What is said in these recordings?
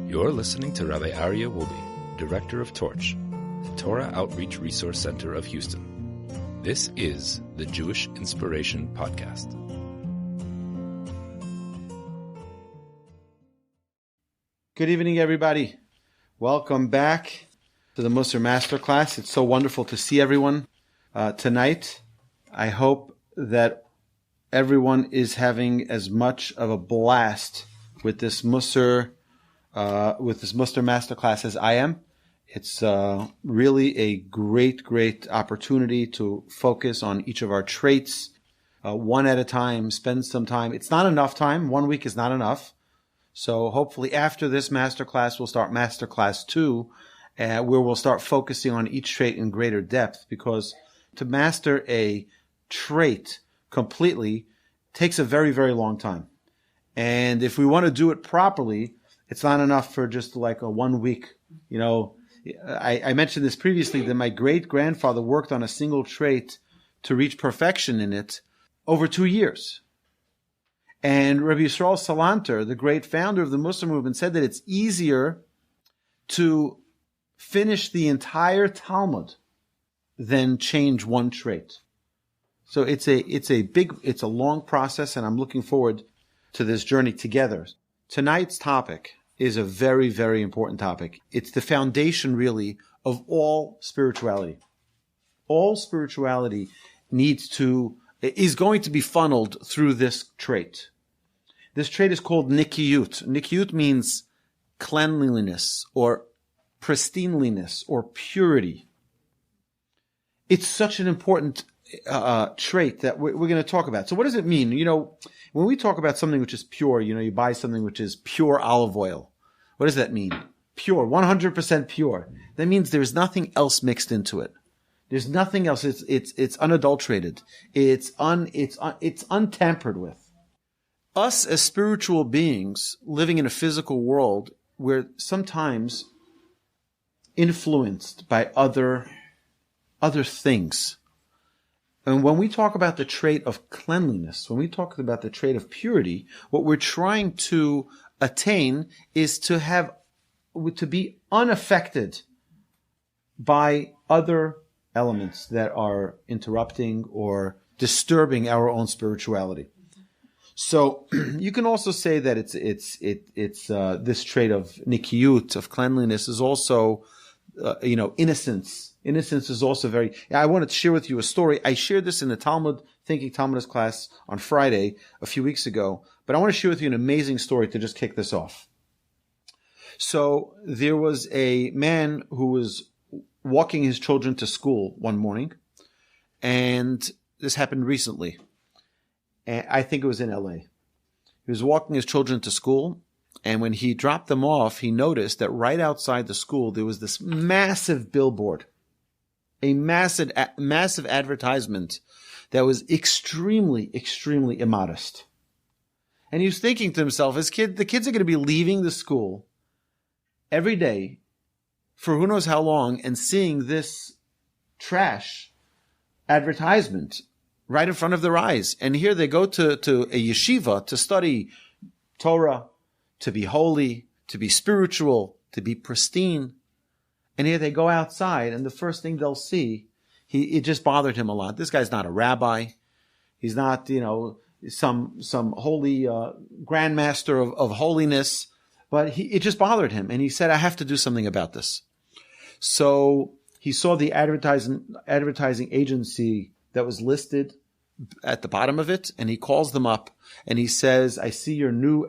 You're listening to Rabbi Aryeh Wolbe, Director of Torch, the Torah Outreach Resource Center of Houston. This is the Jewish Inspiration Podcast. Good evening, everybody. Welcome back to the Mussar Masterclass. It's so wonderful to see everyone tonight. I hope that everyone is having as much of a blast with this Mussar Masterclass as I am. It's really a great opportunity to focus on each of our traits one at a time, spend some time. It's not enough time. 1 week is not enough. So hopefully after this Masterclass, we'll start Masterclass 2, where we'll start focusing on each trait in greater depth, because to master a trait completely takes a very, very long time. And if we want to do it properly, it's not enough for just like a 1 week. You know, I mentioned this previously, that my great-grandfather worked on a single trait to reach perfection in it over 2 years. And Rabbi Slander, the great founder of the Mussar movement, said that it's easier to finish the entire Talmud than change one trait. So it's a long process, and I'm looking forward to this journey together. Tonight's topic is a very, very important topic. It's the foundation, really, of all spirituality. All spirituality is going to be funneled through this trait. This trait is called Nekiyut. Nekiyut means cleanliness or pristineness or purity. It's such an important trait that we're going to talk about. So what does it mean? You know, when we talk about something which is pure, you know, you buy something which is pure olive oil. What does that mean? Pure, 100% pure. That means there's nothing else mixed into it. There's nothing else. It's unadulterated. It's untampered with. Us as spiritual beings living in a physical world, we're sometimes influenced by other things. And when we talk about the trait of cleanliness, when we talk about the trait of purity, what we're trying to attain is to be unaffected by other elements that are interrupting or disturbing our own spirituality. So you can also say that it's this trait of Nekiyut, of cleanliness, is also innocence. Innocence is also very. I wanted to share with you a story. I shared this in the Talmud Thinking Talmudist class on Friday a few weeks ago, but I want to share with you an amazing story to just kick this off. So there was a man who was walking his children to school one morning, and this happened recently. And I think it was in LA. He was walking his children to school, and when he dropped them off, he noticed that right outside the school there was this massive billboard, a massive advertisement that was extremely immodest. And he was thinking to himself, the kids are going to be leaving the school every day for who knows how long and seeing this trash advertisement right in front of their eyes. And here they go to a yeshiva to study Torah, to be holy, to be spiritual, to be pristine. And here they go outside, and the first thing they'll see, it just bothered him a lot. This guy's not a rabbi. He's not, some holy grandmaster of holiness. But it just bothered him. And he said, I have to do something about this. So he saw the advertising agency that was listed at the bottom of it, and he calls them up, and he says, I see your new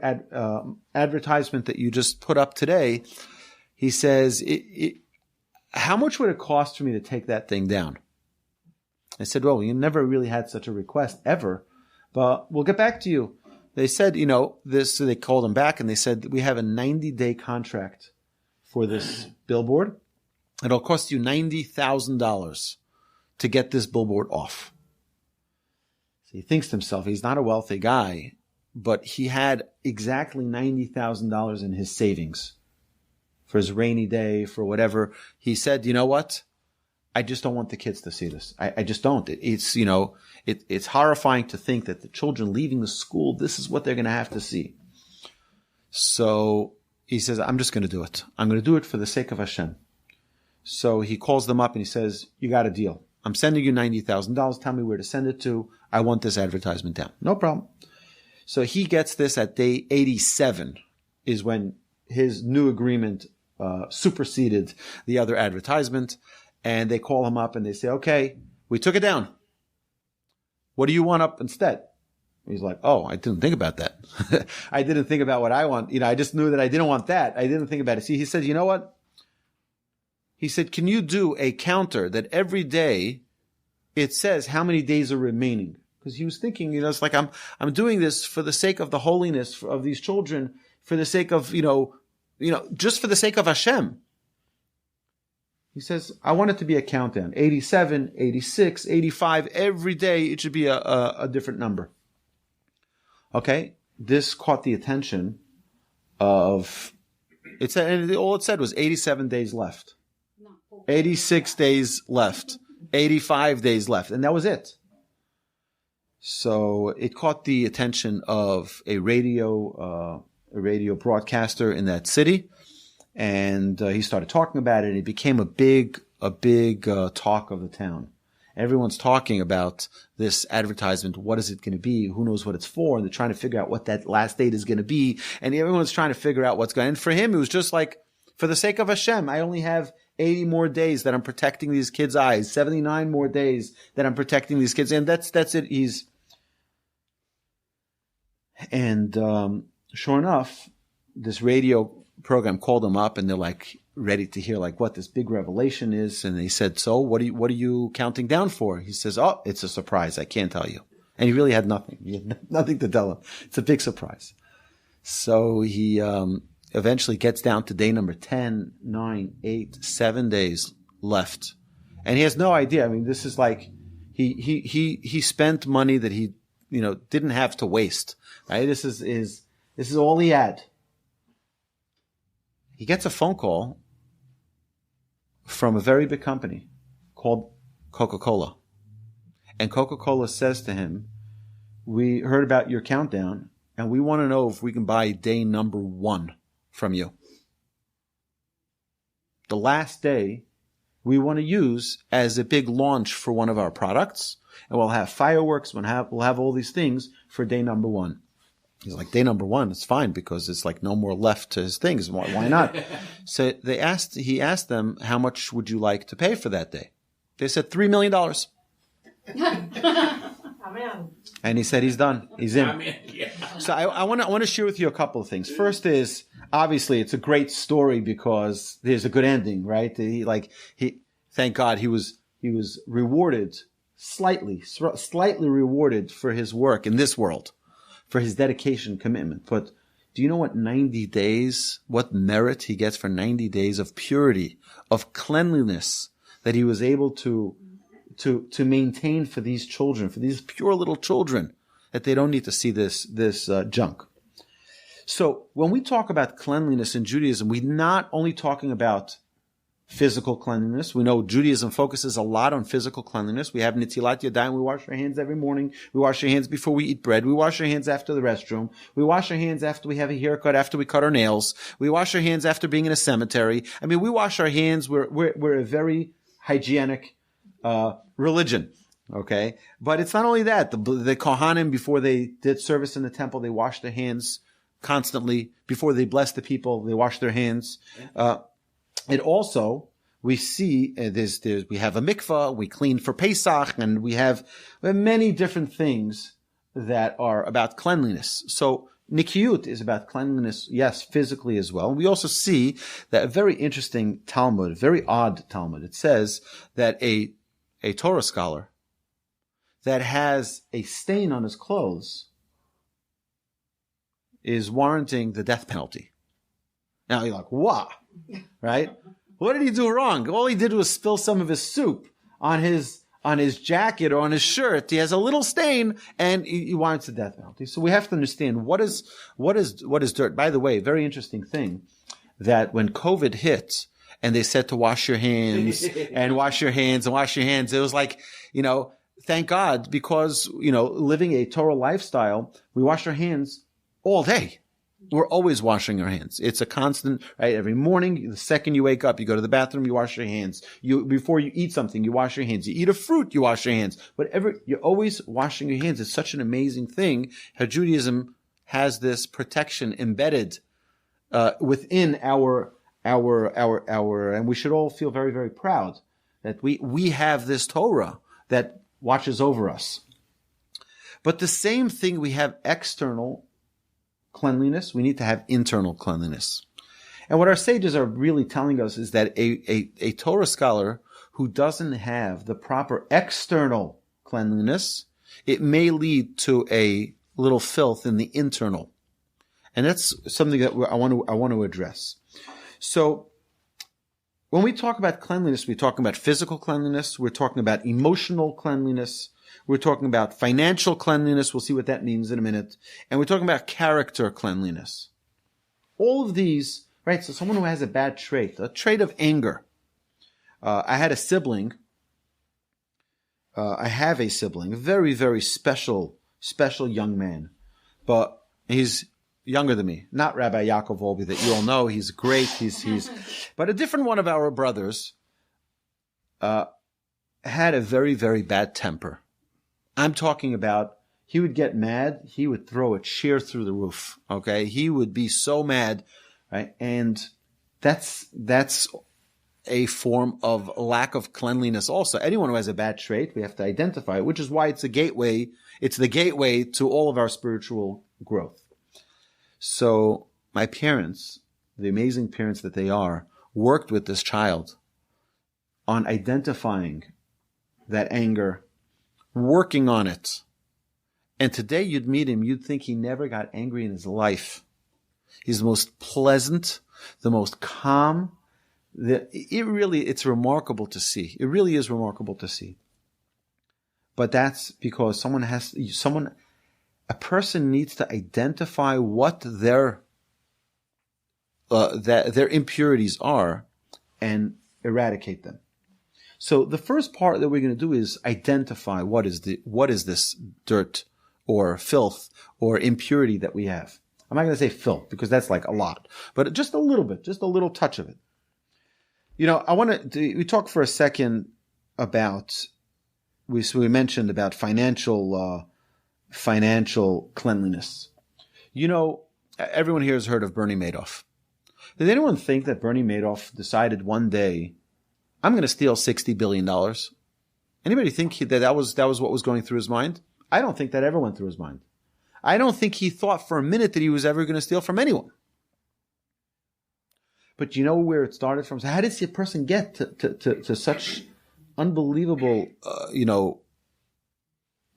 advertisement that you just put up today. He says, how much would it cost for me to take that thing down? I said, well, you never really had such a request ever, but we'll get back to you. They said, this, so they called him back and they said, we have a 90-day contract for this billboard. It'll cost you $90,000 to get this billboard off. So he thinks to himself, he's not a wealthy guy, but he had exactly $90,000 in his savings for his rainy day, for whatever. He said, you know what? I just don't want the kids to see this. I just don't. It's horrifying to think that the children leaving the school, this is what they're going to have to see. So he says, I'm just going to do it. I'm going to do it for the sake of Hashem. So he calls them up and he says, you got a deal. I'm sending you $90,000. Tell me where to send it to. I want this advertisement down. No problem. So he gets this at day 87 is when his new agreement superseded the other advertisement. And they call him up and they say, okay, we took it down. What do you want up instead? He's like, oh, I didn't think about that. I didn't think about what I want. I just knew that I didn't want that. I didn't think about it. See, he said, you know what? He said, can you do a counter that every day it says how many days are remaining? Because he was thinking, it's like I'm doing this for the sake of the holiness of these children, for the sake of, just for the sake of Hashem. He says, I want it to be a countdown. 87, 86, 85, every day it should be a different number. Okay? This caught the attention of, and all it said was 87 days left. 86 days left. 85 days left. And that was it. So it caught the attention of a radio broadcaster in that city. And he started talking about it, and it became a big talk of the town. Everyone's talking about this advertisement. What is it going to be? Who knows what it's for? And they're trying to figure out what that last date is going to be. And everyone's trying to figure out what's going on. And for him, it was just like, for the sake of Hashem, I only have 80 more days that I'm protecting these kids' eyes, 79 more days that I'm protecting these kids. And that's it. Sure enough, this radio program called him up and they're like ready to hear like what this big revelation is. And they said, so what are you counting down for? He says, oh, it's a surprise. I can't tell you. And he really had nothing. He had nothing to tell him. It's a big surprise. So he, eventually gets down to day number 10, 9, 8, 7 days left. And he has no idea. I mean, this is like, he spent money that he, didn't have to waste, right? This is all he had. He gets a phone call from a very big company called CocaCola. And CocaCola says to him, we heard about your countdown and we want to know if we can buy day number 1 from you. The last day we want to use as a big launch for one of our products. And we'll have fireworks. We'll have all these things for day number 1. He's like, day number 1, it's fine because it's like no more left to his things. Why not? So he asked them, how much would you like to pay for that day? They said $3 million. And he said he's done. He's in. So I want to share with you a couple of things. First is, obviously, it's a great story because there's a good ending, right? Thank God he was rewarded slightly rewarded for his work in this world, for his dedication, commitment. But do you know what what merit he gets for 90 days of purity, of cleanliness that he was able to maintain for these children, for these pure little children, that they don't need to see this junk. So when we talk about cleanliness in Judaism, we're not only talking about physical cleanliness. We know Judaism focuses a lot on physical cleanliness. We have Netilat Yadayim. We wash our hands every morning. We wash our hands before we eat bread. We wash our hands after the restroom. We wash our hands after we have a haircut, after we cut our nails. We wash our hands after being in a cemetery. I mean, we wash our hands. We're a very hygienic religion. Okay? But it's not only that. The Kohanim, before they did service in the temple, they washed their hands constantly. Before they blessed the people, they washed their hands. It also, we see, we have a mikvah, we clean for Pesach, and we have many different things that are about cleanliness. So, Nekiyut is about cleanliness, yes, physically as well. And we also see that a very interesting Talmud, very odd Talmud. It says that a Torah scholar that has a stain on his clothes is warranting the death penalty. Now you're like, wow, right? What did he do wrong? All he did was spill some of his soup on his jacket or on his shirt. He has a little stain and he warrants the death penalty. So we have to understand what is dirt. By the way, very interesting thing that when COVID hit and they said to wash your hands and wash your hands and wash your hands, it was like, thank God, because, living a Torah lifestyle, we wash our hands all day. We're always washing our hands. It's a constant, right? Every morning, the second you wake up, you go to the bathroom, you wash your hands. Before you eat something, you wash your hands. You eat a fruit, you wash your hands. Whatever, you're always washing your hands. It's such an amazing thing how Judaism has this protection embedded within our, and we should all feel very, very proud that we have this Torah that watches over us. But the same thing, we have external cleanliness, we need to have internal cleanliness. And what our sages are really telling us is that a Torah scholar who doesn't have the proper external cleanliness, it may lead to a little filth in the internal. And that's something that I want to address. So when we talk about cleanliness, we're talking about physical cleanliness, we're talking about emotional cleanliness, we're talking about financial cleanliness. We'll see what that means in a minute. And we're talking about character cleanliness. All of these, right? So someone who has a bad trait, a trait of anger. I had a sibling. I have a sibling, a very, very special young man. But he's younger than me. Not Rabbi Yaakov Wolbe that you all know. He's great. But a different one of our brothers had a very, very bad temper. I'm talking about, he would get mad, he would throw a chair through the roof, okay? He would be so mad, right? And that's a form of lack of cleanliness also. Anyone who has a bad trait, we have to identify it, which is why it's the gateway to all of our spiritual growth. So my parents, the amazing parents that they are, worked with this child on identifying that anger, working on it. And today you'd meet him, you'd think he never got angry in his life. He's the most pleasant, the most calm. It's remarkable to see. It really is remarkable to see. But that's because a person needs to identify what their impurities are and eradicate them. So the first part that we're going to do is identify what is this dirt or filth or impurity that we have. I'm not going to say filth because that's like a lot, but just a little bit, just a little touch of it. You know, we talk for a second about, we mentioned about financial cleanliness. You know, everyone here has heard of Bernie Madoff. Did anyone think that Bernie Madoff decided one day, I'm going to steal $60 billion? Anybody think that was what was going through his mind? I don't think that ever went through his mind. I don't think he thought for a minute that he was ever going to steal from anyone. But you know where it started from? So how did a person get to such unbelievable,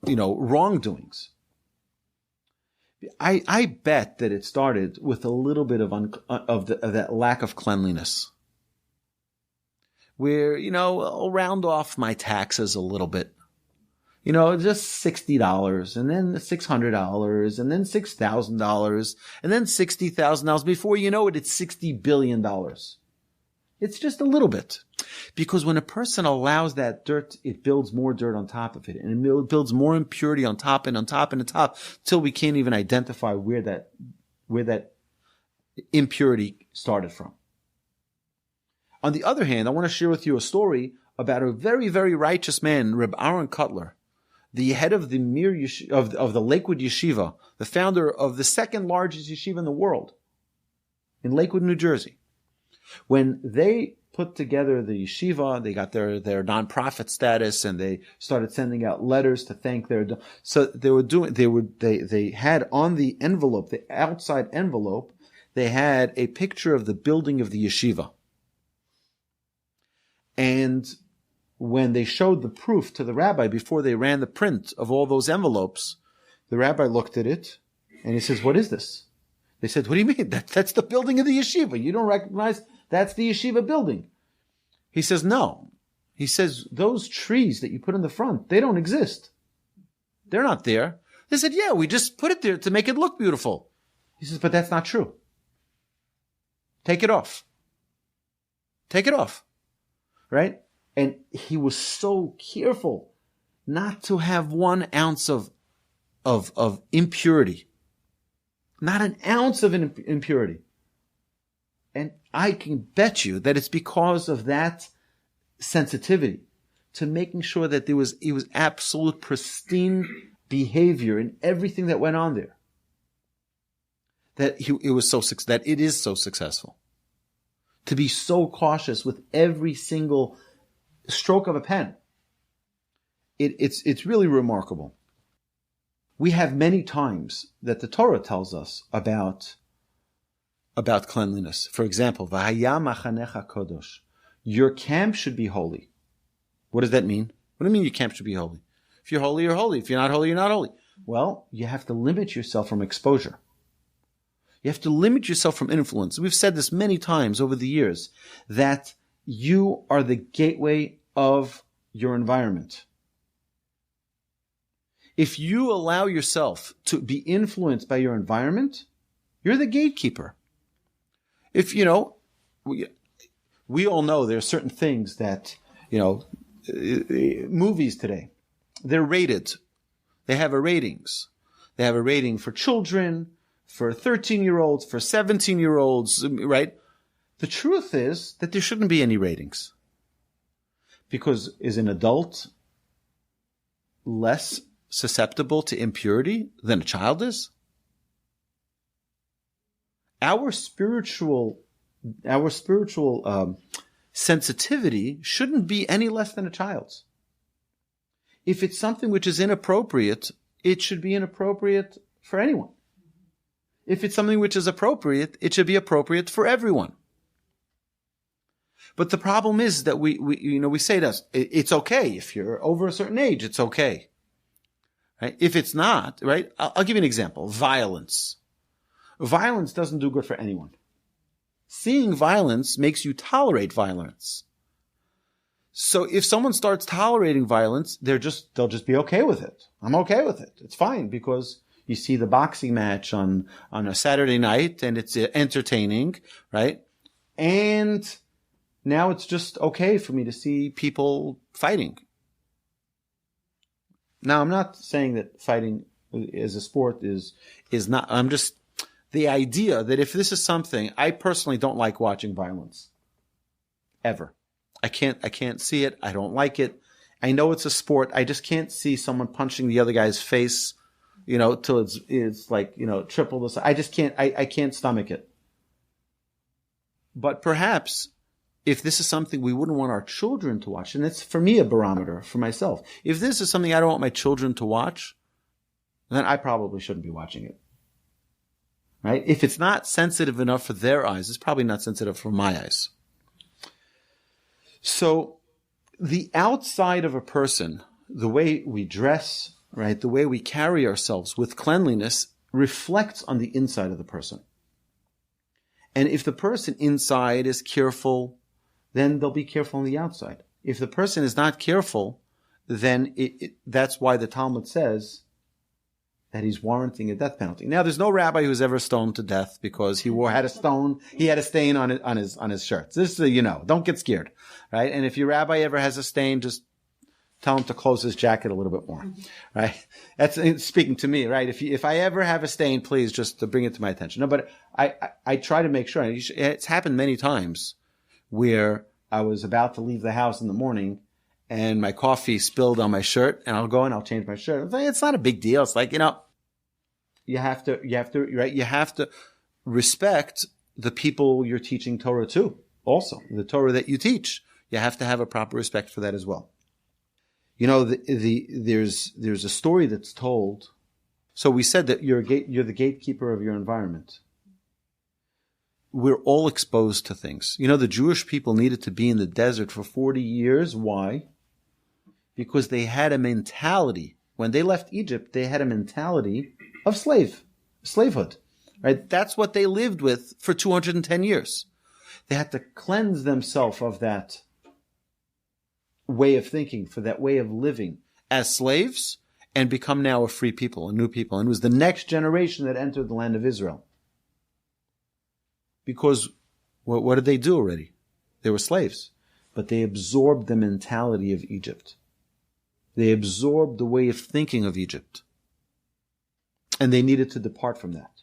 wrongdoings? I bet that it started with a little bit of that lack of cleanliness. Where, I'll round off my taxes a little bit. Just $60 and then $600 and then $6,000 and then $60,000. Before you know it, it's $60 billion. It's just a little bit. Because when a person allows that dirt, it builds more dirt on top of it. And it builds more impurity on top and on top and on top till we can't even identify where that impurity started from. On the other hand, I want to share with you a story about a very, very righteous man, Reb Aaron Kotler, the head of the of the Lakewood Yeshiva, the founder of the second largest yeshiva in the world, in Lakewood, New Jersey. When they put together the yeshiva, they got their nonprofit status, and they started sending out letters to thank so they had on the envelope, the outside envelope, they had a picture of the building of the yeshiva. And when they showed the proof to the rabbi before they ran the print of all those envelopes, the rabbi looked at it and he says, "What is this?" They said, "What do you mean? That's the building of the yeshiva. You don't recognize that's the yeshiva building?" He says, "No." He says, "Those trees that you put in the front, they don't exist. They're not there." They said, "Yeah, we just put it there to make it look beautiful." He says, "But that's not true. Take it off. Take it off." Right? And he was so careful not to have 1 ounce of impurity. Not an ounce of an impurity. And I can bet you that it's because of that sensitivity to making sure that it was absolute pristine behavior in everything that went on there. That it is so successful. To be so cautious with every single stroke of a pen. It's really remarkable. We have many times that the Torah tells us about cleanliness. For example, V'haya machanecha kodosh. Your camp should be holy. What does that mean? What do you mean your camp should be holy? If you're holy, you're holy. If you're not holy, you're not holy. Well, you have to limit yourself from exposure. You have to limit yourself from influence. We've said this many times over the years, that you are the gateway of your environment. If you allow yourself to be influenced by your environment, you're the gatekeeper. If, we all know there are certain things that, movies today, they're rated. They have ratings. They have a rating for children, for 13-year-olds, for 17-year-olds, right? The truth is that there shouldn't be any ratings. Because is an adult less susceptible to impurity than a child is? Our spiritual sensitivity shouldn't be any less than a child's. If it's something which is inappropriate, it should be inappropriate for anyone. If it's something which is appropriate, it should be appropriate for everyone. But the problem is that we say to us, it's okay. If you're over a certain age, it's okay. Right? If it's not, right? I'll give you an example. Violence. Violence doesn't do good for anyone. Seeing violence makes you tolerate violence. So if someone starts tolerating violence, they'll just be okay with it. I'm okay with it. It's fine because you see the boxing match on a Saturday night and it's entertaining, right? And now it's just okay for me to see people fighting. Now, I'm not saying that fighting as a sport is not, I'm just, the idea that if this is something, I personally don't like watching violence. Ever. I can't see it. I don't like it. I know it's a sport. I just can't see someone punching the other guy's face, till it's like, triple the size. I just can't, I can't stomach it. But perhaps if this is something we wouldn't want our children to watch, and it's for me a barometer for myself. If this is something I don't want my children to watch, then I probably shouldn't be watching it. Right? If it's not sensitive enough for their eyes, it's probably not sensitive for my eyes. So the outside of a person, the way we dress, right, the way we carry ourselves with cleanliness reflects on the inside of the person. And if the person inside is careful, then they'll be careful on the outside. If the person is not careful, then that's why the Talmud says that he's warranting a death penalty. Now, there's no rabbi who's ever stoned to death because he had a stain on his shirts. This is, don't get scared, right? And if your rabbi ever has a stain, just tell him to close his jacket a little bit more, right? That's speaking to me, right? If I ever have a stain, please just to bring it to my attention. No, but I try to make sure. It's happened many times where I was about to leave the house in the morning and my coffee spilled on my shirt, and I'll go and I'll change my shirt. I'm like, it's not a big deal. It's like, you have to respect the people you're teaching Torah to. Also, the Torah that you teach, you have to have a proper respect for that as well. There's a story that's told. So we said that you're the gatekeeper of your environment. We're all exposed to things. The Jewish people needed to be in the desert for 40 years. Why? Because they had a mentality. When they left Egypt, they had a mentality of slavehood, right? That's what they lived with for 210 years. They had to cleanse themselves of that way of thinking, for that way of living as slaves, and become now a free people, a new people. And it was the next generation that entered the land of Israel. Because what did they do already? They were slaves. But they absorbed the mentality of Egypt. They absorbed the way of thinking of Egypt. And they needed to depart from that.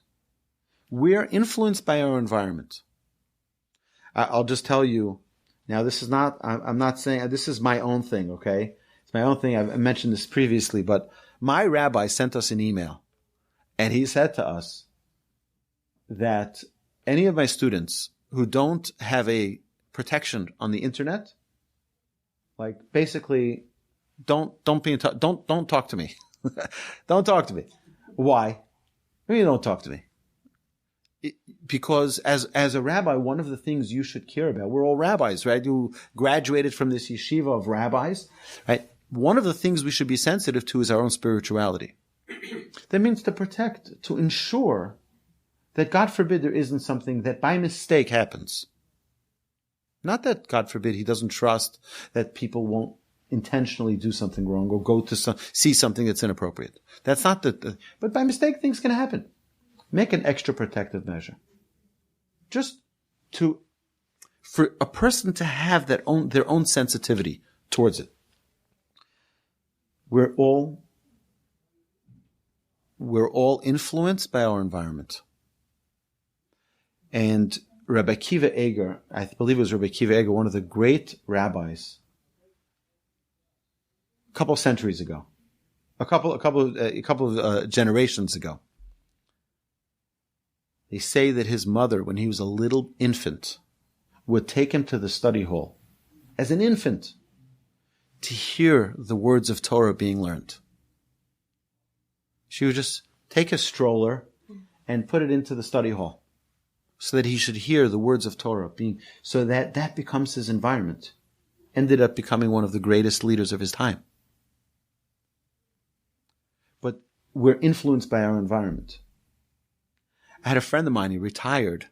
we're influenced by our environment. I'll just tell you, now this is not, I'm not saying, this is my own thing, okay? It's my own thing. I've mentioned this previously, but my rabbi sent us an email, and he said to us that any of my students who don't have a protection on the internet, like basically don't be in don't talk to me. Don't talk to me. Why? I mean, don't talk to me. Because as a rabbi, one of the things you should care about, we're all rabbis, right? You graduated from this yeshiva of rabbis, right? One of the things we should be sensitive to is our own spirituality. That means to protect, to ensure that, God forbid, there isn't something that by mistake happens. Not that, God forbid, he doesn't trust that people won't intentionally do something wrong or go to see something that's inappropriate. That's not but by mistake, things can happen. Make an extra protective measure. Just for a person to have their own sensitivity towards it. We're all influenced by our environment. And Rabbi Akiva Eger, I believe it was Rabbi Akiva Eger, one of the great rabbis, a couple of centuries ago, a couple of generations ago. They say that his mother, when he was a little infant, would take him to the study hall as an infant to hear the words of Torah being learned. She would just take a stroller and put it into the study hall so that he should hear the words of Torah so that becomes his environment. Ended up becoming one of the greatest leaders of his time. But we're influenced by our environment. I had a friend of mine, he retired,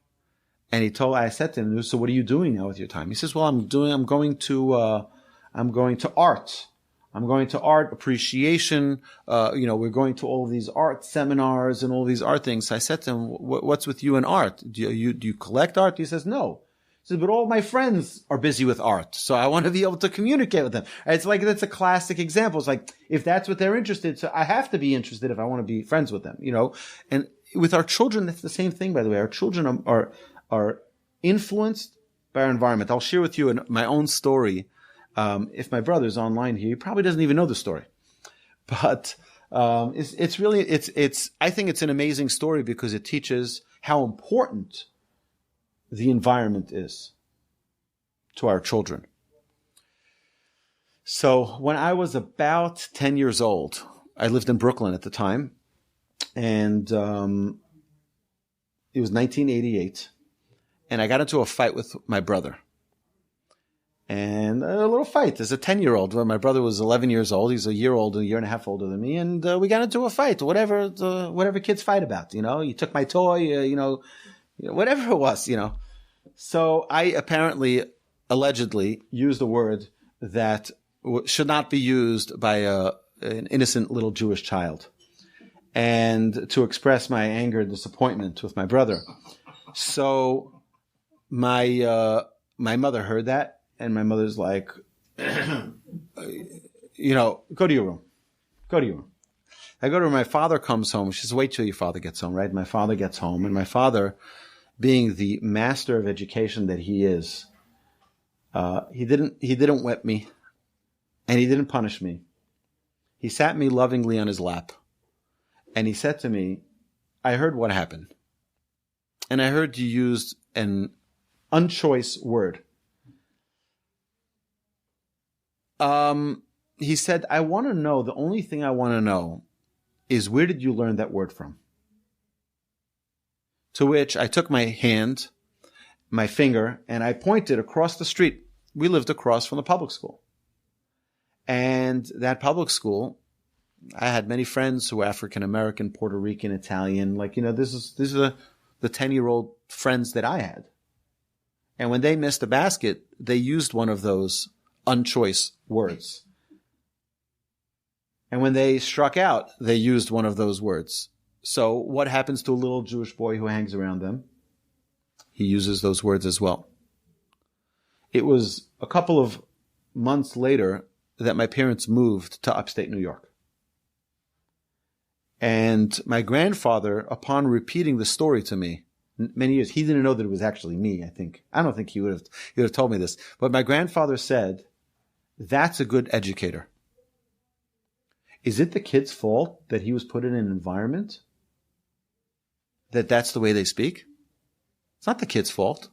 and I said to him, so what are you doing now with your time? He says, well, I'm going to art. I'm going to art appreciation. We're going to all these art seminars and all these art things. I said to him, what's with you and art? Do you collect art? He says, no. He says, but all my friends are busy with art, so I want to be able to communicate with them. It's like, that's a classic example. It's like, if that's what they're interested in, so I have to be interested if I want to be friends with them, and with our children, that's the same thing, by the way. Our children are influenced by our environment. I'll share with you my own story. If my brother's online here, he probably doesn't even know the story. But it's really I think it's an amazing story because it teaches how important the environment is to our children. So when I was about 10 years old, I lived in Brooklyn at the time. And it was 1988, and I got into a fight with my brother. And a little fight as a 10-year-old. When my brother was 11 years old, he's a year and a half older than me, and we got into a fight. Whatever kids fight about, He took my toy, whatever it was, So I allegedly used a word that should not be used by an innocent little Jewish child. And to express my anger and disappointment with my brother. So my mother heard that, and my mother's like, go to your room. Go to your room. I go to her, my father comes home. She says, wait till your father gets home, right? My father gets home, and my father, being the master of education that he is, he didn't whip me, and he didn't punish me. He sat me lovingly on his lap. And he said to me, I heard what happened. And I heard you used an unchoice word. He said, I want to know, the only thing I want to know is where did you learn that word from? To which I took my hand, my finger, and I pointed across the street. We lived across from the public school. And that public school, I had many friends who were African American, Puerto Rican, Italian. These are the 10-year-old friends that I had. And when they missed a basket, they used one of those unchoice words. And when they struck out, they used one of those words. So what happens to a little Jewish boy who hangs around them? He uses those words as well. It was a couple of months later that my parents moved to upstate New York. And my grandfather, upon repeating the story to me, many years. He didn't know that it was actually me, I think. I don't think he would have told me this. But my grandfather said, that's a good educator. Is it the kid's fault that he was put in an environment that's the way they speak? It's not the kid's fault.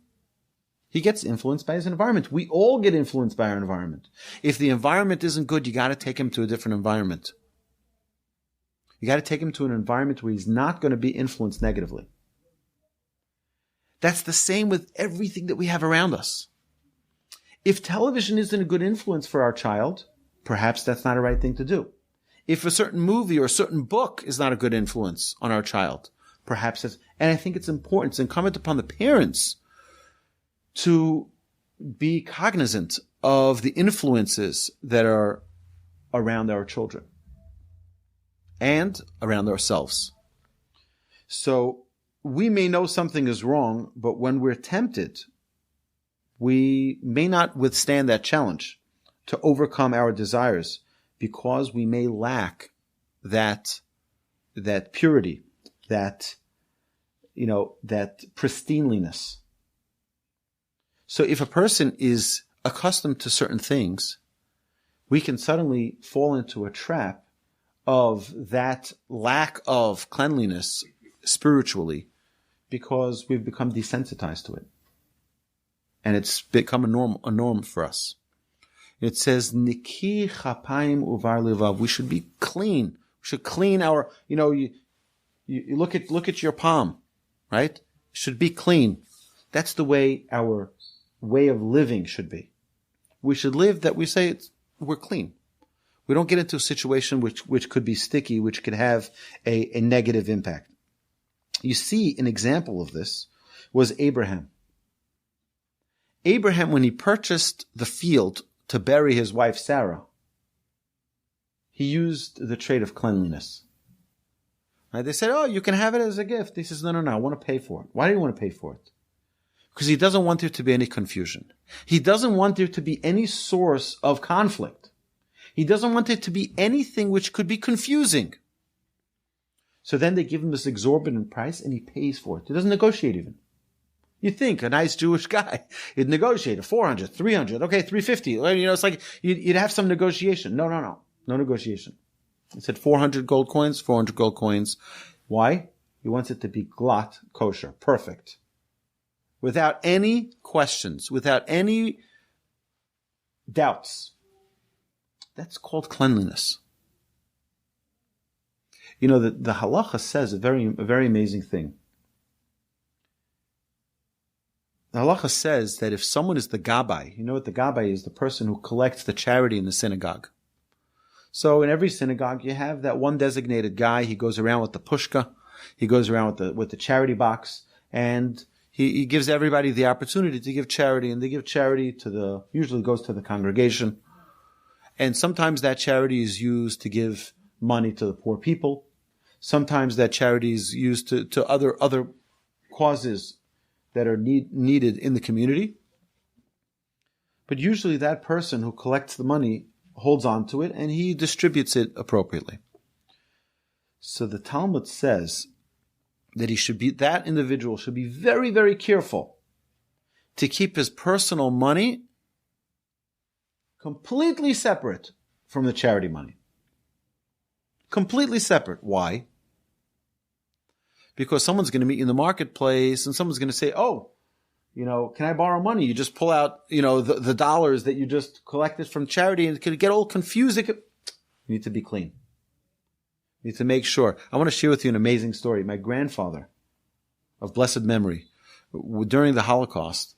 He gets influenced by his environment. We all get influenced by our environment. If the environment isn't good, you got to take him to a different environment. You got to take him to an environment where he's not going to be influenced negatively. That's the same with everything that we have around us. If television isn't a good influence for our child, perhaps that's not a right thing to do. If a certain movie or a certain book is not a good influence on our child, perhaps that's, and I think it's important. It's incumbent upon the parents to be cognizant of the influences that are around our children and around ourselves. So we may know something is wrong, but when we're tempted, we may not withstand that challenge to overcome our desires because we may lack that purity, that pristineness. So if a person is accustomed to certain things, we can suddenly fall into a trap of that lack of cleanliness spiritually because we've become desensitized to it. And it's become a norm for us. It says, Niki chapayim uvar levav. We should be clean. We should clean our, you look at your palm, right? It should be clean. That's the way our way of living should be. We should live that we say we're clean. We don't get into a situation which could be sticky, which could have a negative impact. You see, an example of this was Abraham. Abraham, when he purchased the field to bury his wife Sarah, he used the trait of cleanliness. Right? They said, oh, you can have it as a gift. He says, no, I want to pay for it. Why do you want to pay for it? Because he doesn't want there to be any confusion. He doesn't want there to be any source of conflict. He doesn't want there to be anything which could be confusing. So then they give him this exorbitant price and he pays for it. He doesn't negotiate even. You think a nice Jewish guy, he'd negotiate 400, 300, okay, 350. It's like you'd have some negotiation. No negotiation. He said 400 gold coins. Why? He wants it to be glatt kosher, perfect. Without any questions, without any doubts. That's called cleanliness. The halacha says a very amazing thing. The halacha says that if someone is the gabbai, you know what the gabbai is? The person who collects the charity in the synagogue. So in every synagogue, you have that one designated guy. He goes around with the pushka. He goes around with the charity box, and he gives everybody the opportunity to give charity, and they give charity usually goes to the congregation. And sometimes that charity is used to give money to the poor people. Sometimes that charity is used to other causes that are needed in the community. But usually that person who collects the money holds on to it and he distributes it appropriately. So the Talmud says that that individual should be very, very careful to keep his personal money completely separate from the charity money. Completely separate. Why? Because someone's going to meet you in the marketplace and someone's going to say, oh, can I borrow money? You just pull out, the dollars that you just collected from charity and it could get all confused. You need to be clean. You need to make sure. I want to share with you an amazing story. My grandfather of blessed memory during the Holocaust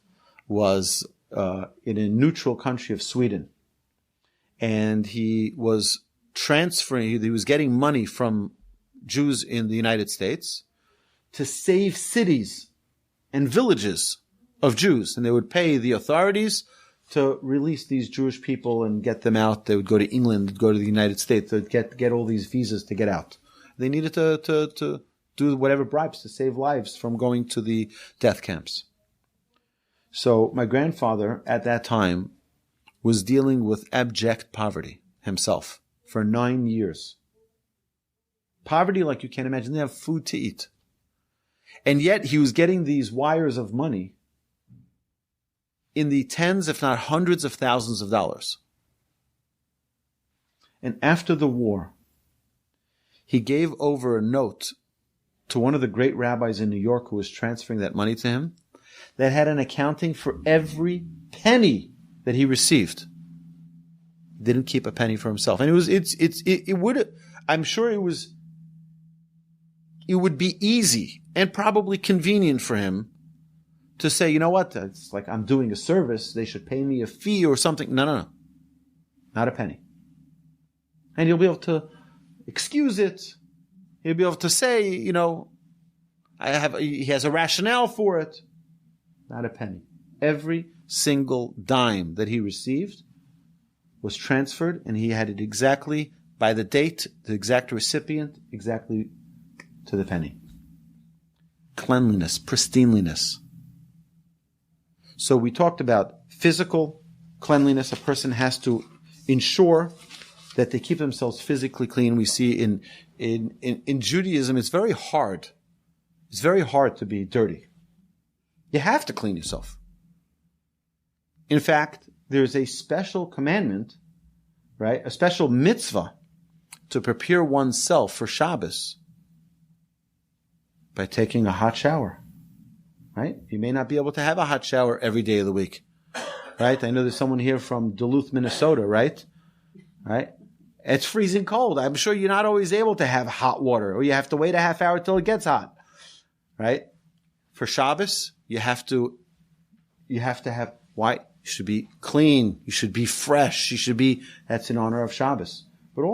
was in a neutral country of Sweden. And he was he was getting money from Jews in the United States to save cities and villages of Jews. And they would pay the authorities to release these Jewish people and get them out. They would go to England, go to the United States to get all these visas to get out. They needed to do whatever bribes to save lives from going to the death camps. So my grandfather at that time was dealing with abject poverty himself for 9 years. Poverty like you can't imagine. They didn't have food to eat. And yet he was getting these wires of money in the tens, if not hundreds of thousands of dollars. And after the war, he gave over a note to one of the great rabbis in New York who was transferring that money to him that had an accounting for every penny that he received. Didn't keep a penny for himself. And I'm sure it would be easy and probably convenient for him to say, you know what, it's like I'm doing a service, they should pay me a fee or something. No. Not a penny. And he'll be able to excuse it. He'll be able to say, you know, he has a rationale for it. Not a penny. Every single dime that he received was transferred, and he had it exactly by the date, the exact recipient, exactly to the penny. Cleanliness, pristineness. So we talked about physical cleanliness. A person has to ensure that they keep themselves physically clean. We see in Judaism, it's very hard. It's very hard to be dirty. You have to clean yourself. In fact, there's a special commandment, right? A special mitzvah to prepare oneself for Shabbos by taking a hot shower, right? You may not be able to have a hot shower every day of the week, right? I know there's someone here from Duluth, Minnesota, right? Right? It's freezing cold. I'm sure you're not always able to have hot water, or you have to wait a half hour till it gets hot, right? For Shabbos, you have to have, why? You should be clean. You should be fresh. That's in honor of Shabbos. But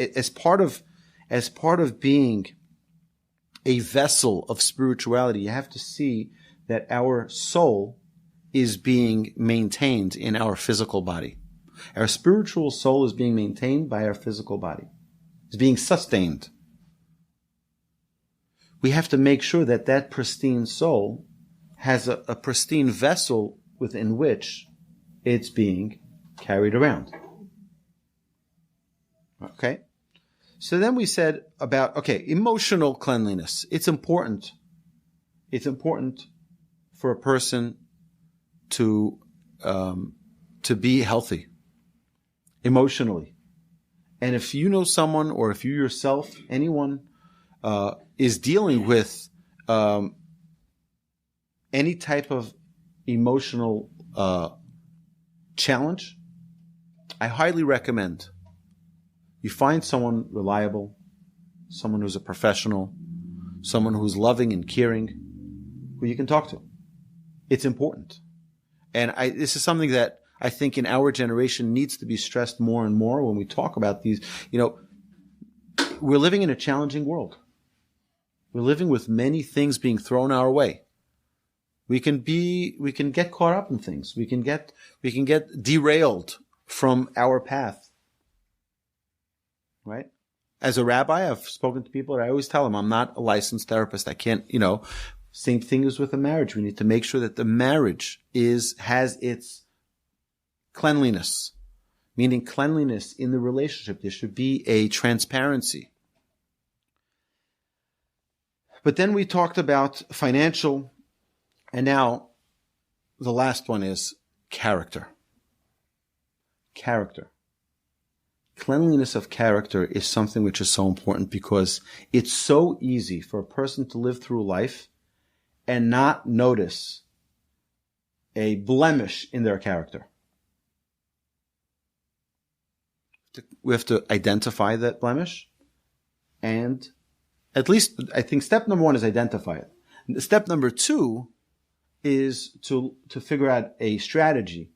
as part of being a vessel of spirituality, you have to see that our soul is being maintained in our physical body. Our spiritual soul is being maintained by our physical body. It's being sustained. We have to make sure that that pristine soul has a pristine vessel within which it's being carried around. Okay? So then we said about, emotional cleanliness. It's important. It's important for a person to be healthy emotionally. And if you know someone, or if you yourself, anyone, is dealing with any type of emotional challenge, I highly recommend you find someone reliable, someone who's a professional, someone who's loving and caring, who you can talk to. It's important. And this is something that I think in our generation needs to be stressed more and more when we talk about these. We're living in a challenging world. We're living with many things being thrown our way. We can get caught up in things. We can get derailed from our path. Right? As a rabbi, I've spoken to people that I always tell them, I'm not a licensed therapist. I can't, same thing as with a marriage. We need to make sure that the marriage has its cleanliness, meaning cleanliness in the relationship. There should be a transparency. But then we talked about financial, and now the last one is character. Character. Cleanliness of character is something which is so important because it's so easy for a person to live through life and not notice a blemish in their character. We have to identify that blemish, and at least I think step number 1 is identify it. Step number 2 is to figure out a strategy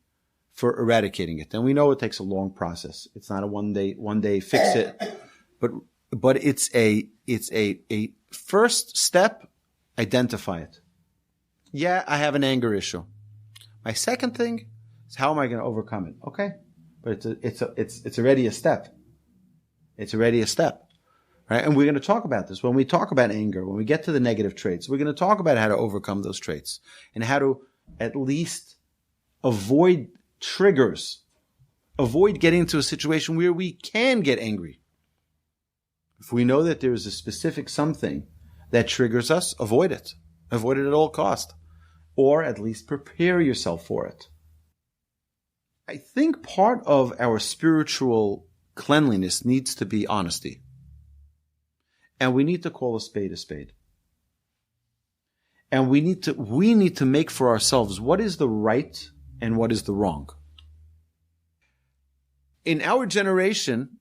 for eradicating it. And we know it takes a long process. It's not a one day fix it, but it's a first step. Identify it. Yeah, I have an anger issue. My second thing is, how am I going to overcome it? Okay, but it's already a step. It's already a step, right? And we're going to talk about this when we talk about anger. When we get to the negative traits, we're going to talk about how to overcome those traits and how to at least avoid triggers, avoid getting into a situation where we can get angry. If we know that there is a specific something that triggers us, avoid it. Avoid it at all cost. Or at least prepare yourself for it. I think part of our spiritual cleanliness needs to be honesty. And we need to call a spade a spade. And we need to make for ourselves what is the right and what is the wrong. In our generation,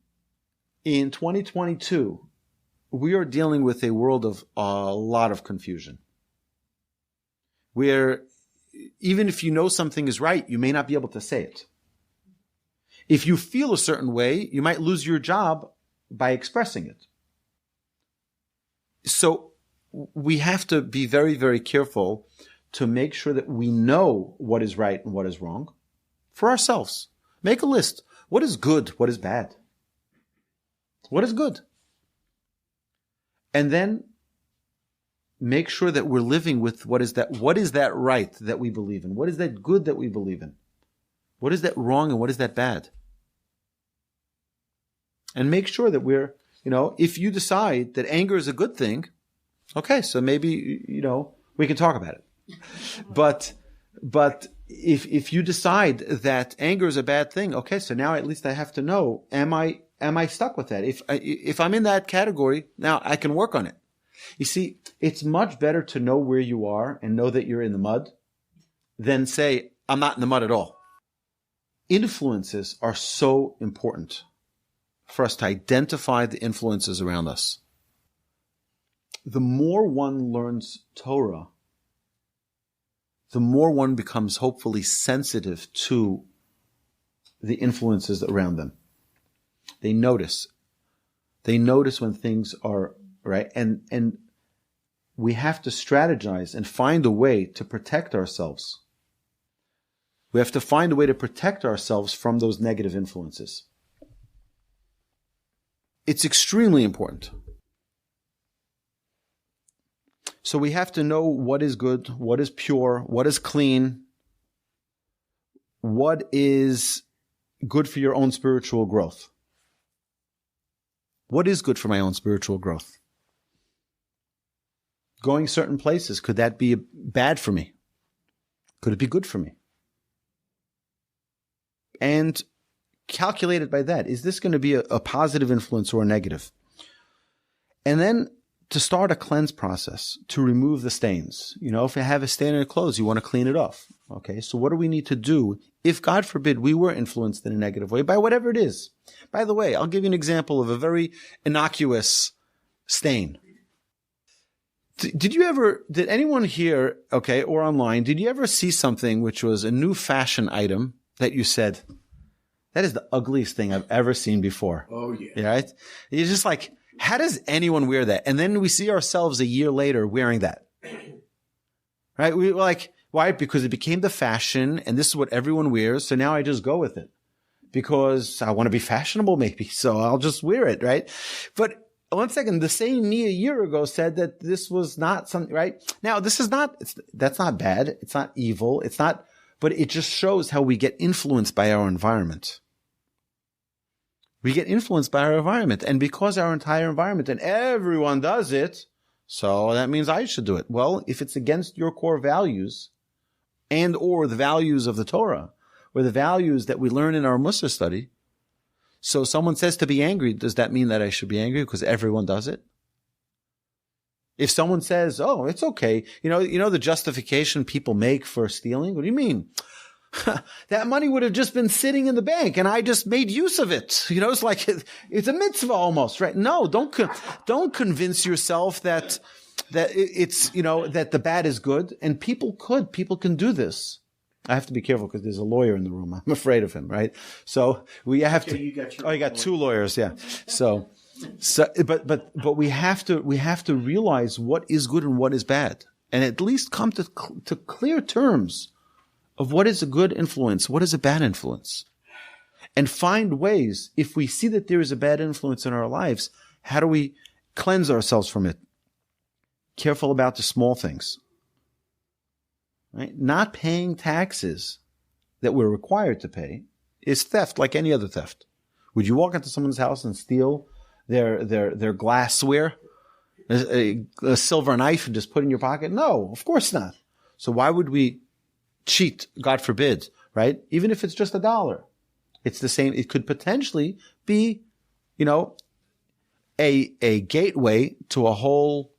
in 2022, we are dealing with a world of a lot of confusion. Where even if you know something is right, you may not be able to say it. If you feel a certain way, you might lose your job by expressing it. So we have to be very, very careful to make sure that we know what is right and what is wrong for ourselves. Make a list. What is good? What is bad? What is good? And then make sure that we're living with what is that right that we believe in? What is that good that we believe in? What is that wrong and what is that bad? And make sure that we're, if you decide that anger is a good thing, okay, so maybe, we can talk about it. But if you decide that anger is a bad thing, okay, so now at least I have to know, am I stuck with that? If I'm in that category, now I can work on it. You see, it's much better to know where you are and know that you're in the mud than say, I'm not in the mud at all. Influences are so important for us to identify the influences around us. The more one learns Torah, the more one becomes hopefully sensitive to the influences around them. They notice. They notice when things are right. And we have to strategize and find a way to protect ourselves. We have to find a way to protect ourselves from those negative influences. It's extremely important. So we have to know what is good, what is pure, what is clean, what is good for your own spiritual growth. What is good for my own spiritual growth? Going certain places, could that be bad for me? Could it be good for me? And calculate it by that. Is this going to be a positive influence or a negative? And then to start a cleanse process, to remove the stains. If you have a stain on your clothes, you want to clean it off. Okay, so what do we need to do if, God forbid, we were influenced in a negative way by whatever it is? By the way, I'll give you an example of a very innocuous stain. Did anyone here, or online, did you ever see something which was a new fashion item that you said, that is the ugliest thing I've ever seen before? Oh, yeah. Right? You're just like, how does anyone wear that? And then we see ourselves a year later wearing that. Right? We're like, why? Because it became the fashion and this is what everyone wears. So now I just go with it because I want to be fashionable maybe. So I'll just wear it. Right? But one second, the same me a year ago said that this was not something, right? Now, that's not bad. It's not evil. But it just shows how we get influenced by our environment. We get influenced by our environment. And because our entire environment and everyone does it, so that means I should do it. Well, if it's against your core values and or the values of the Torah or the values that we learn in our Mussar study, so someone says to be angry, does that mean that I should be angry because everyone does it? If someone says, oh, it's okay, you know the justification people make for stealing? What do you mean? That money would have just been sitting in the bank and I just made use of it. It's like, it's a mitzvah almost, right? No, don't convince yourself that it's, that the bad is good. And people can do this. I have to be careful because there's a lawyer in the room. I'm afraid of him, right? So we have to, you got two lawyers. Yeah. So, but we have to realize what is good and what is bad and at least come to clear terms of what is a good influence, what is a bad influence, and find ways, if we see that there is a bad influence in our lives, how do we cleanse ourselves from it? Careful about the small things, right? Not paying taxes that we're required to pay is theft like any other theft. Would you walk into someone's house and steal their glassware? a silver knife and just put in your pocket? No, of course not. So why would we cheat? God forbid, right? Even if it's just $1, it's the same. It could potentially be, a gateway to a whole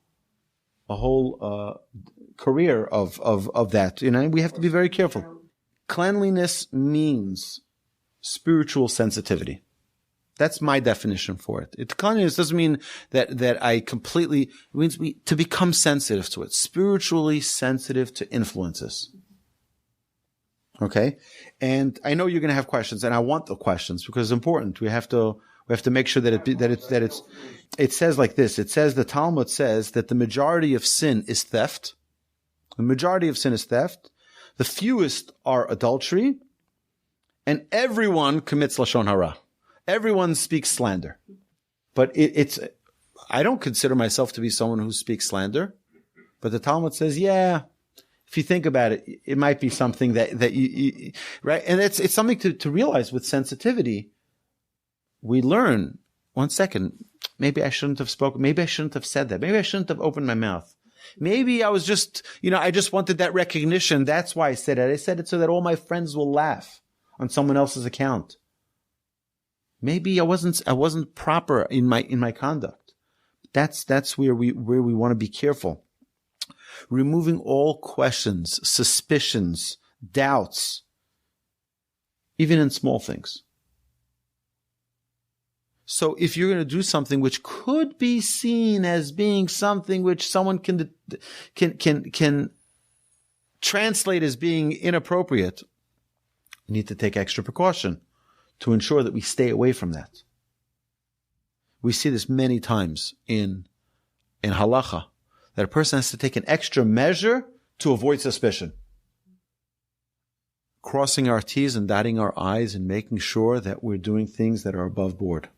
career of that. We have to be very careful. Cleanliness means spiritual sensitivity. That's my definition for it. Cleanliness doesn't mean that I completely, it means to become sensitive to it, spiritually sensitive to influences. Okay? And I know you're going to have questions, and I want the questions because it's important. We have to make sure that it says like this. It says, the Talmud says that the majority of sin is theft. The majority of sin is theft. The fewest are adultery. And everyone commits lashon hara. Everyone speaks slander. But I don't consider myself to be someone who speaks slander. But the Talmud says, yeah, if you think about it, it might be something that you right? And it's something to realize with sensitivity. We learn, 1 second, maybe I shouldn't have spoken. Maybe I shouldn't have said that. Maybe I shouldn't have opened my mouth. Maybe I was just, I just wanted that recognition. That's why I said it. I said it so that all my friends will laugh on someone else's account. Maybe I wasn't proper in my conduct. That's where we want to be careful. Removing all questions, suspicions, doubts, even in small things. So if you're going to do something which could be seen as being something which someone can translate as being inappropriate, you need to take extra precaution to ensure that we stay away from that. We see this many times in halacha, that a person has to take an extra measure to avoid suspicion. Crossing our T's and dotting our I's and making sure that we're doing things that are above board.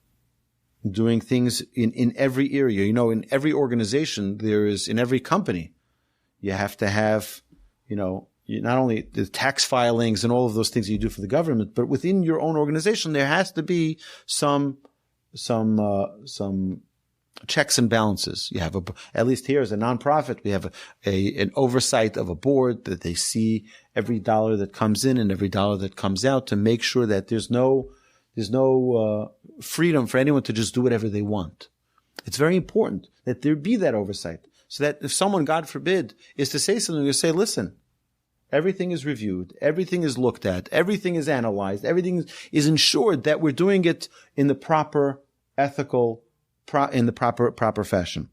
Doing things in every area. In every organization, in every company, you have to have, not only the tax filings and all of those things that you do for the government, but within your own organization, there has to be some checks and balances. You have at least here as a nonprofit, we have an oversight of a board that they see every dollar that comes in and every dollar that comes out to make sure that there's no freedom for anyone to just do whatever they want. It's very important that there be that oversight, so that if someone, God forbid, is to say something, you say, listen, everything is reviewed, everything is looked at, everything is analyzed, everything is ensured that we're doing it in the proper ethical, in the proper fashion.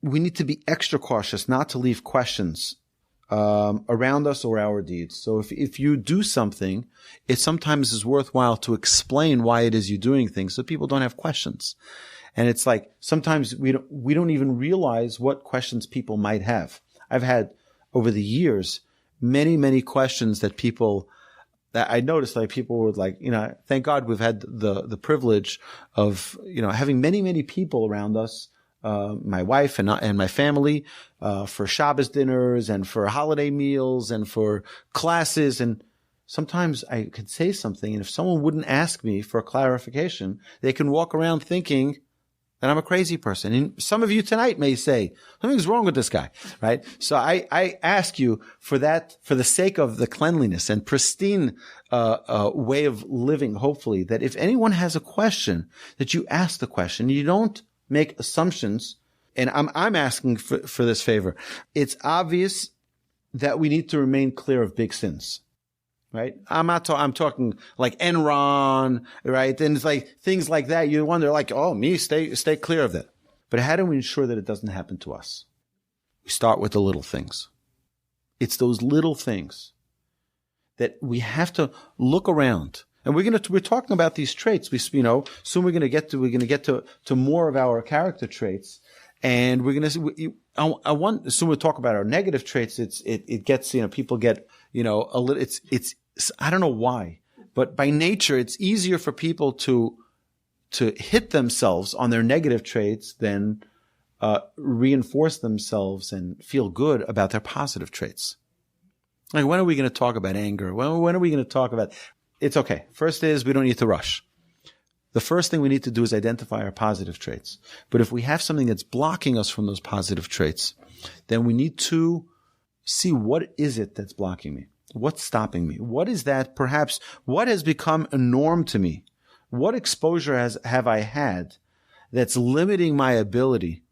We need to be extra cautious not to leave questions around us or our deeds. So if you do something, it sometimes is worthwhile to explain why it is you're doing things so people don't have questions. And it's like sometimes we don't even realize what questions people might have. I've had over the years many questions that I noticed, like people were like, thank God we've had the privilege of, having many people around us, my wife and my family, for Shabbos dinners and for holiday meals and for classes. And sometimes I could say something, and if someone wouldn't ask me for a clarification, they can walk around thinking that I'm a crazy person. And some of you tonight may say, something's wrong with this guy, right? So I ask you for the sake of the cleanliness and pristine way of living, hopefully, that if anyone has a question, that you ask the question. You don't make assumptions. And I'm asking for this favor. It's obvious that we need to remain clear of big sins. Right? I'm talking like Enron, right? And it's like things like that. You wonder like, stay clear of that. But how do we ensure that it doesn't happen to us? We start with the little things. It's those little things that we have to look around. And we're talking about these traits. Soon we're going to get to more of our character traits. And we're going to, soon we'll talk about our negative traits. It gets, people get, a little, I don't know why, but by nature, it's easier for people to hit themselves on their negative traits than, reinforce themselves and feel good about their positive traits. Like, when are we going to talk about anger? When are we going to talk about, it's okay. First is we don't need to rush. the first thing we need to do is identify our positive traits. But if we have something that's blocking us from those positive traits, then we need to see what is it that's blocking me? What's stopping me? What is that perhaps, what has become a norm to me? What exposure have I had that's limiting my ability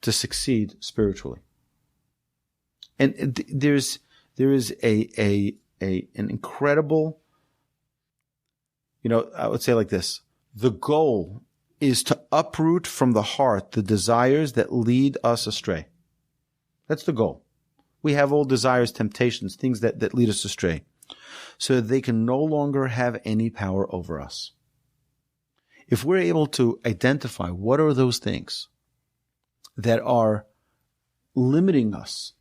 to succeed spiritually? And there is an incredible, I would say like this. The goal is to uproot from the heart the desires that lead us astray. That's the goal. We have all desires, temptations, things that lead us astray, so that they can no longer have any power over us. If we're able to identify what are those things that are limiting us,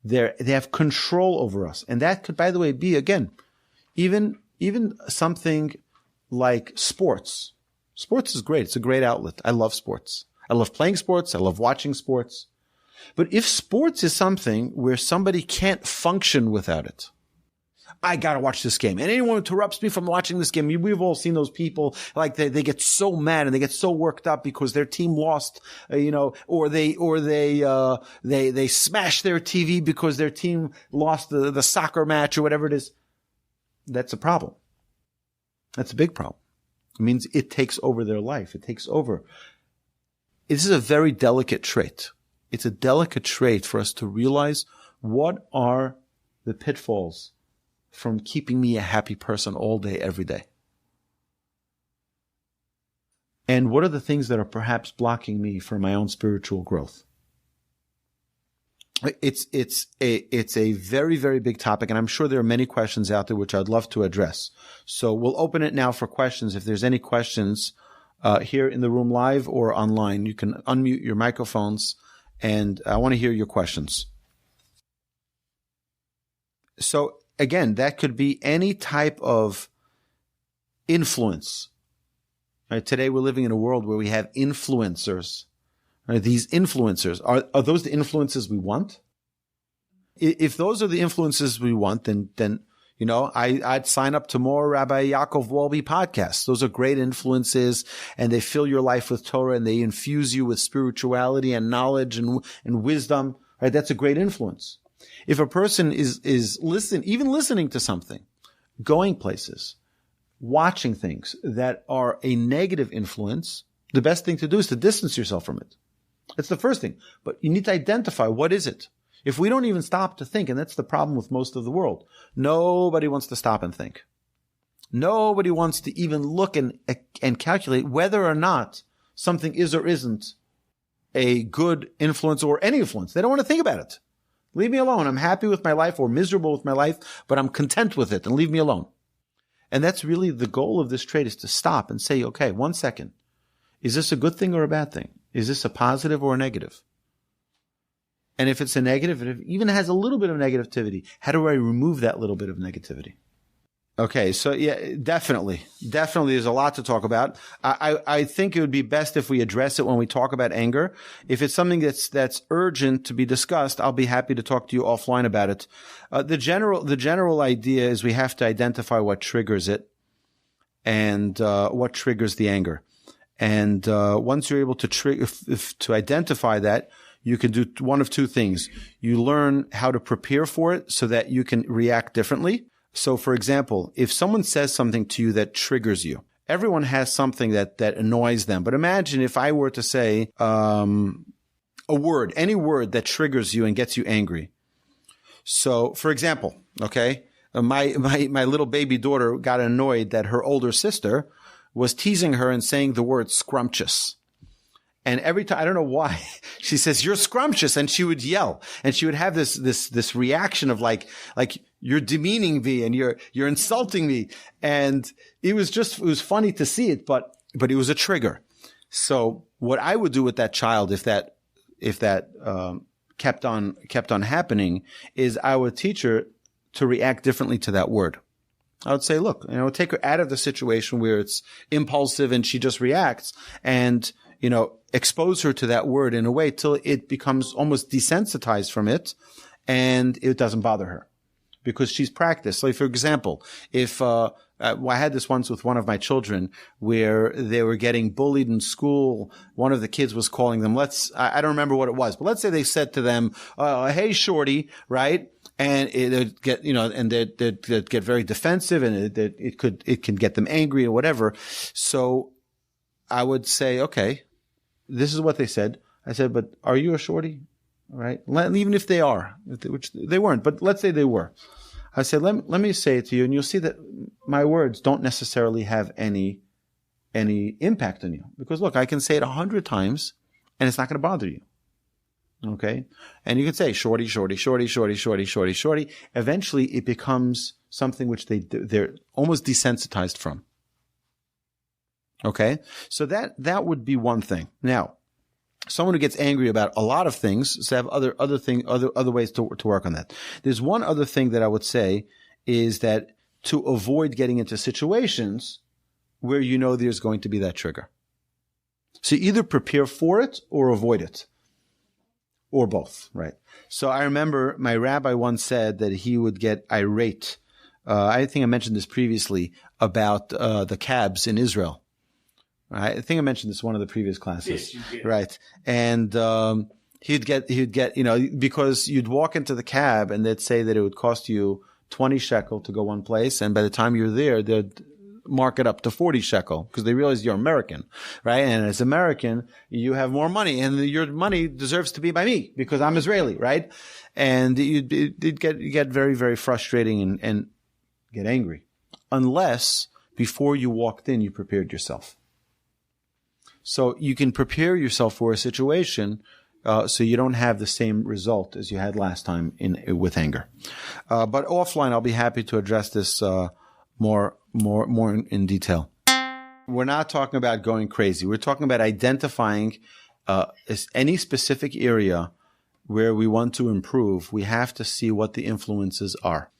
they have control over us. And that could, by the way, be, again, even something like sports. Sports is great. It's a great outlet. I love sports. I love playing sports. I love watching sports. But if sports is something where somebody can't function without it, I gotta watch this game. And anyone who interrupts me from watching this game, we've all seen those people, like they get so mad and they get so worked up because their team lost, or they smash their TV because their team lost the soccer match or whatever it is. That's a problem. That's a big problem. It means it takes over their life. It takes over. This is a very delicate trait. It's a delicate trait for us to realize what are the pitfalls from keeping me a happy person all day, every day. And what are the things that are perhaps blocking me from my own spiritual growth? It's a very, very big topic, and I'm sure there are many questions out there which I'd love to address. So we'll open it now for questions. If there's any questions here in the room live or online, you can unmute your microphones, and I want to hear your questions. So again, that could be any type of influence. Right? Today we're living in a world where we have influencers. Right? These influencers, are those the influences we want? If those are the influences we want, then I'd sign up to more Rabbi Yaakov Wolbe podcasts. Those are great influences, and they fill your life with Torah, and they infuse you with spirituality and knowledge and wisdom. Right? That's a great influence. If a person is listening to something, going places, watching things that are a negative influence, the best thing to do is to distance yourself from it. That's the first thing. But you need to identify, what is it? If we don't even stop to think, and that's the problem with most of the world, nobody wants to stop and think. Nobody wants to even look and calculate whether or not something is or isn't a good influence or any influence. They don't want to think about it. Leave me alone. I'm happy with my life or miserable with my life, but I'm content with it, and leave me alone. And that's really the goal of this trait, is to stop and say, okay, 1 second. Is this a good thing or a bad thing? Is this a positive or a negative? And if it's a negative, if it even has a little bit of negativity, how do I remove that little bit of negativity? Okay, so yeah, definitely there's a lot to talk about. I think it would be best if we address it when we talk about anger. If it's something that's urgent to be discussed, I'll be happy to talk to you offline about it. The general idea is we have to identify what triggers it and what triggers the anger. And once you're able to identify that, you can do one of two things. You learn how to prepare for it so that you can react differently. So, for example, if someone says something to you that triggers you, everyone has something that annoys them. But imagine if I were to say a word, any word that triggers you and gets you angry. So, for example, okay, my little baby daughter got annoyed that her older sister was teasing her and saying the word scrumptious. And every time, I don't know why, she says, "You're scrumptious," and she would yell, and she would have this reaction of like you're demeaning me and you're insulting me. And it was funny to see it, but it was a trigger. So what I would do with that child, if that kept on happening, is I would teach her to react differently to that word. I would say, look, take her out of the situation where it's impulsive and she just reacts, and expose her to that word in a way till it becomes almost desensitized from it and it doesn't bother her. because she's practiced. So, for example, if I had this once with one of my children where they were getting bullied in school. One of the kids was calling them, I don't remember what it was, but let's say they said to them, hey, shorty, right? And they'd get, and they'd get very defensive, and it can get them angry or whatever. So I would say, okay, this is what they said. I said, but are you a shorty? Right? Even if they are, which they weren't, but let's say they were. I said, let me say it to you, and you'll see that my words don't necessarily have any impact on you. Because look, I can say it 100 times, and it's not going to bother you. Okay? And you can say shorty, shorty, shorty, shorty, shorty, shorty, shorty. Eventually, it becomes something which they're almost desensitized from. Okay? So that would be one thing. Now, someone who gets angry about a lot of things, so have other ways to work on that. There's one other thing that I would say is that to avoid getting into situations where there's going to be that trigger. So either prepare for it or avoid it. Or both, right? So I remember my rabbi once said that he would get irate. I think I mentioned this previously about the cabs in Israel. I think I mentioned this in one of the previous classes. Yes, you did. Right. And he'd get, because you'd walk into the cab and they'd say that it would cost you 20 shekel to go one place, and by the time you're there, they'd mark it up to 40 shekel because they realize you're American, right? And as American, you have more money, and your money deserves to be by me because I'm Israeli, right? And it'd get very, very frustrating and get angry, unless before you walked in, you prepared yourself. So you can prepare yourself for a situation, so you don't have the same result as you had last time with anger. But offline, I'll be happy to address this more in detail. We're not talking about going crazy. We're talking about identifying any specific area where we want to improve. We have to see what the influences are.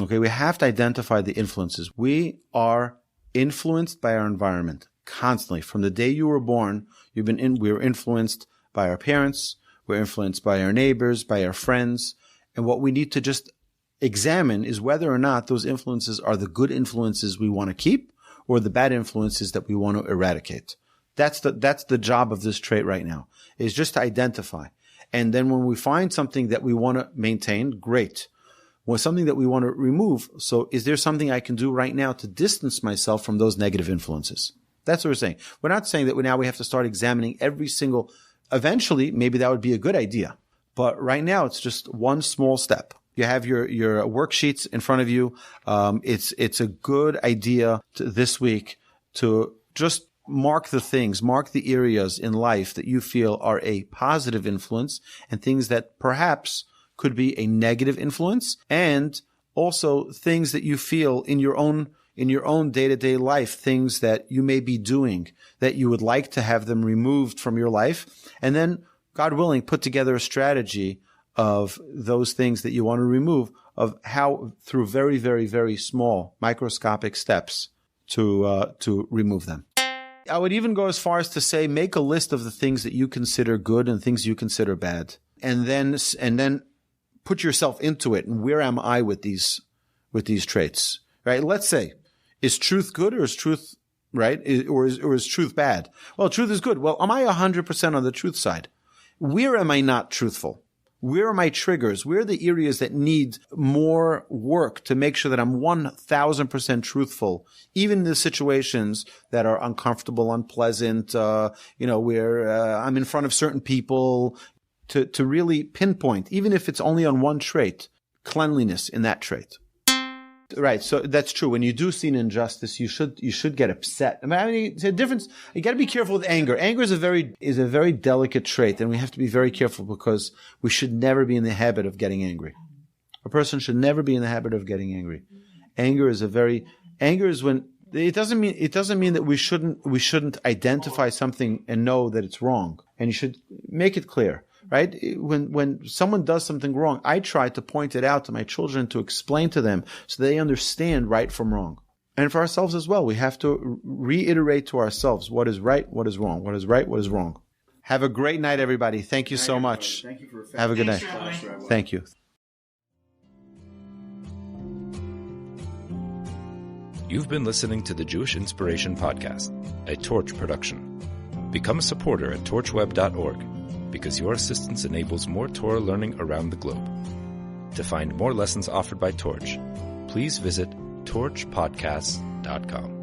Okay, we have to identify the influences. We are influenced by our environment. Constantly. From the day you were born, we're influenced by our parents, we're influenced by our neighbors, by our friends. And what we need to just examine is whether or not those influences are the good influences we want to keep or the bad influences that we want to eradicate. That's the job of this trait right now, is just to identify. And then when we find something that we want to maintain, great. Or something that we want to remove, so is there something I can do right now to distance myself from those negative influences? That's what we're saying. We're not saying that now we have to start examining every single. Eventually, maybe that would be a good idea. But right now, it's just one small step. You have your worksheets in front of you. It's a good idea this week to just mark the areas in life that you feel are a positive influence and things that perhaps could be a negative influence, and also things that you feel in your own day-to-day life, things that you may be doing that you would like to have them removed from your life. And then, God willing, put together a strategy of those things that you want to remove, of how through very, very, very small microscopic steps to remove them. I would even go as far as to say, make a list of the things that you consider good and things you consider bad. And then put yourself into it. And where am I with these traits? Right? Let's say, is truth good or is truth right? Or is truth bad? Well, truth is good. Well, am I 100% on the truth side? Where am I not truthful? Where are my triggers? Where are the areas that need more work to make sure that I'm 1,000% truthful, even in the situations that are uncomfortable, unpleasant, where I'm in front of certain people, to really pinpoint, even if it's only on one trait, cleanliness in that trait. Right. So that's true. When you do see an injustice, you should get upset. I mean, it's a difference. You got to be careful with anger. Anger is a very delicate trait, and we have to be very careful because we should never be in the habit of getting angry. A person should never be in the habit of getting angry. Anger is when it doesn't mean that we shouldn't identify something and know that it's wrong, and you should make it clear. Right? When someone does something wrong, I try to point it out to my children, to explain to them so they understand right from wrong. And for ourselves as well, we have to reiterate to ourselves what is right, what is wrong, what is right, what is wrong. Have a great night, everybody. Thank you so much. Thank you for have a good night. Class, Thank you. You've been listening to the Jewish Inspiration Podcast, a Torch production. Become a supporter at torchweb.org because your assistance enables more Torah learning around the globe. To find more lessons offered by Torch, please visit torchpodcasts.com.